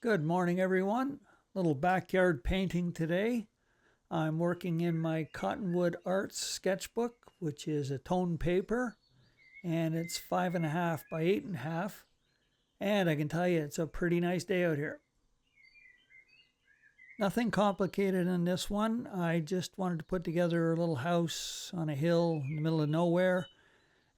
Good morning, everyone. Little backyard painting today. I'm working in my Cottonwood Arts sketchbook, which is a tone paper, and it's 5.5 by 8.5. And I can tell you, it's a pretty nice day out here. Nothing complicated in this one. I just wanted to put together a little house on a hill in the middle of nowhere.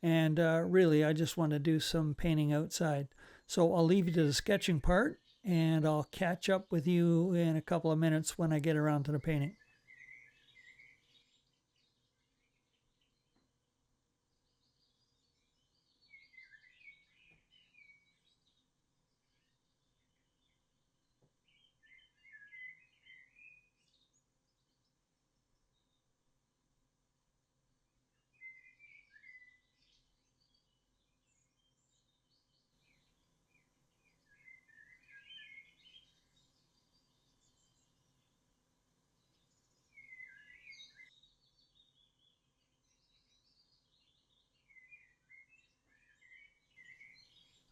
And really, I just want to do some painting outside. So I'll leave you to the sketching part, and I'll catch up with you in a couple of minutes when I get around to the painting.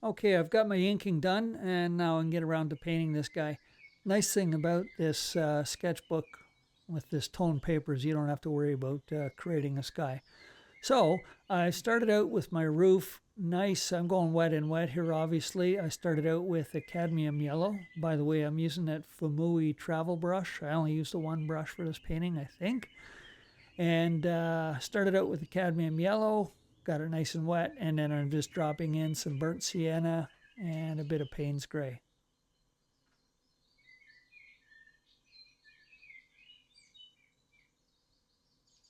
Okay, I've got my inking done, and now I can get around to painting this guy. Nice thing about this sketchbook with this tone paper is you don't have to worry about creating a sky. So I started out with my roof. Nice, I'm going wet and wet here, obviously. I started out with a cadmium yellow. By the way, I'm using that Fumui travel brush. I only used the one brush for this painting, I think. And started out with the cadmium yellow, got it nice and wet, and then I'm just dropping in some burnt sienna and a bit of Payne's gray.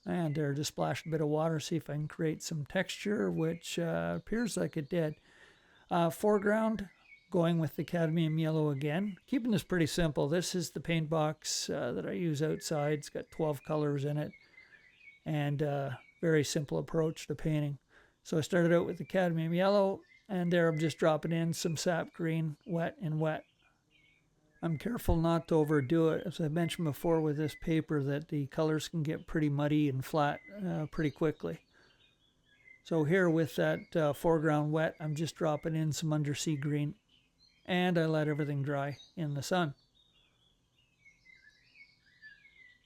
And there, just splashed a bit of water, see if I can create some texture, which appears like it did. Foreground, going with the cadmium yellow again. Keeping this pretty simple. This is the paint box that I use outside. It's got 12 colors in it, and very simple approach to painting. So I started out with the cadmium yellow, and there I'm just dropping in some sap green, wet and wet. I'm careful not to overdo it. As I mentioned before with this paper, that the colors can get pretty muddy and flat pretty quickly. So here with that foreground wet, I'm just dropping in some undersea green, and I let everything dry in the sun.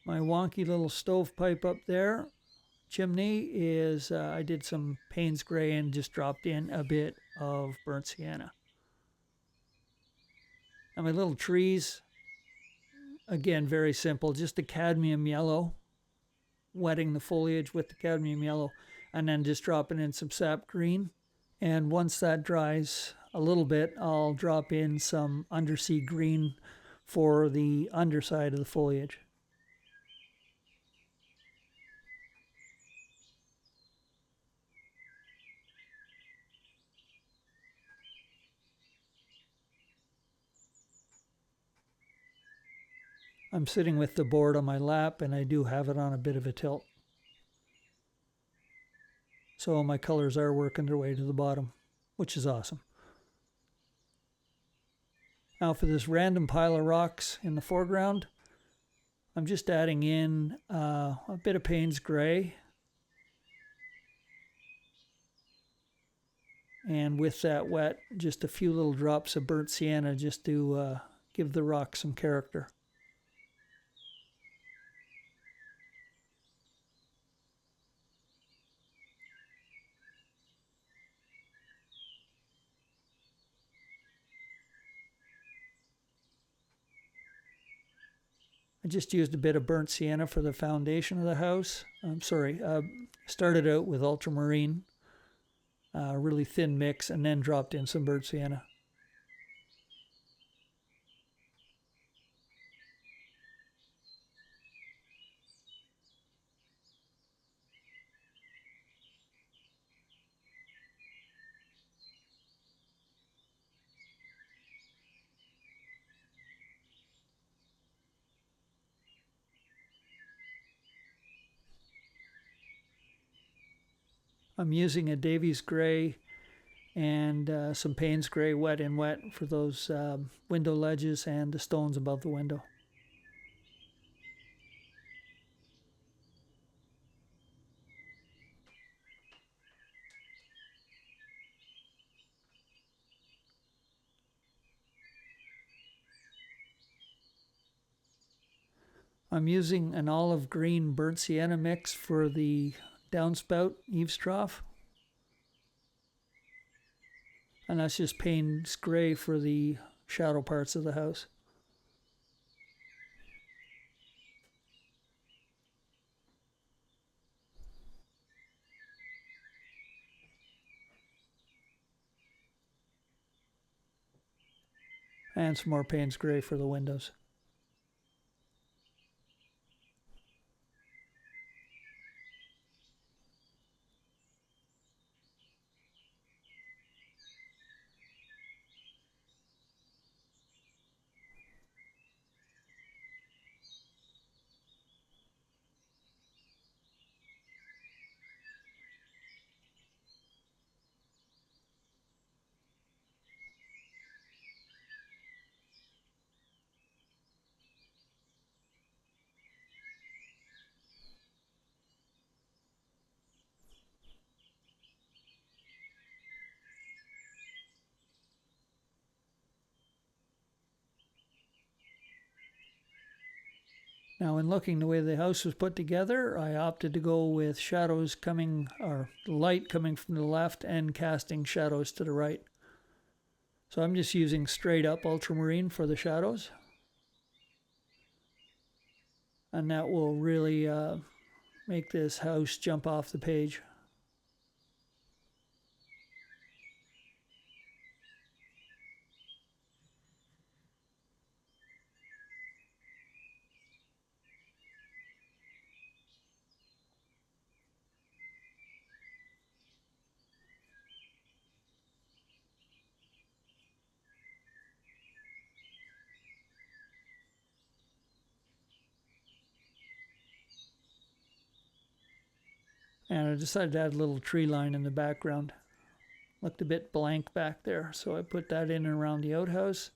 My wonky little stovepipe up there, chimney, is I did some Payne's gray and just dropped in a bit of burnt sienna. And my little trees, again, very simple, just the cadmium yellow, wetting the foliage with the cadmium yellow, and then just dropping in some sap green. And once that dries a little bit, I'll drop in some undersea green for the underside of the foliage. I'm sitting with the board on my lap, and I do have it on a bit of a tilt. So my colors are working their way to the bottom, which is awesome. Now for this random pile of rocks in the foreground, I'm just adding in a bit of Payne's gray. And with that wet, just a few little drops of burnt sienna just to give the rock some character. I just used a bit of burnt sienna for the foundation of the house. Started out with ultramarine, really thin mix, and then dropped in some burnt sienna. I'm using a Davies gray and some Payne's gray wet and wet for those window ledges and the stones above the window. I'm using an olive green burnt sienna mix for the downspout eaves trough. And that's just Payne's Gray for the shadow parts of the house. And some more Payne's Gray for the windows. Now, in looking the way the house was put together, I opted to go with shadows coming, or light coming from the left and casting shadows to the right. So I'm just using straight up ultramarine for the shadows. And that will really make this house jump off the page. And I decided to add a little tree line in the background. Looked a bit blank back there, so I put that in and around the outhouse.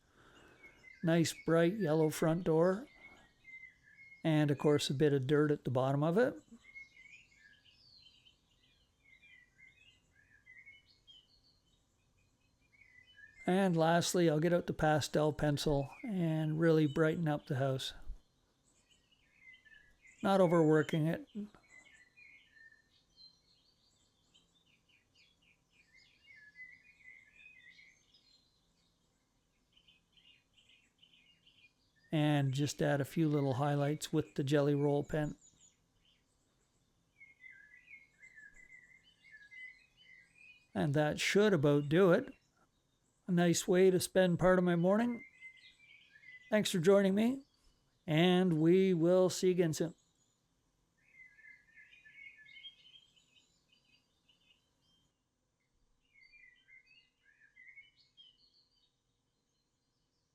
Nice bright yellow front door. And of course a bit of dirt at the bottom of it. And lastly, I'll get out the pastel pencil and really brighten up the house. Not overworking it. And just add a few little highlights with the Jelly Roll pen. And that should about do it. A nice way to spend part of my morning. Thanks for joining me, and we will see you again soon.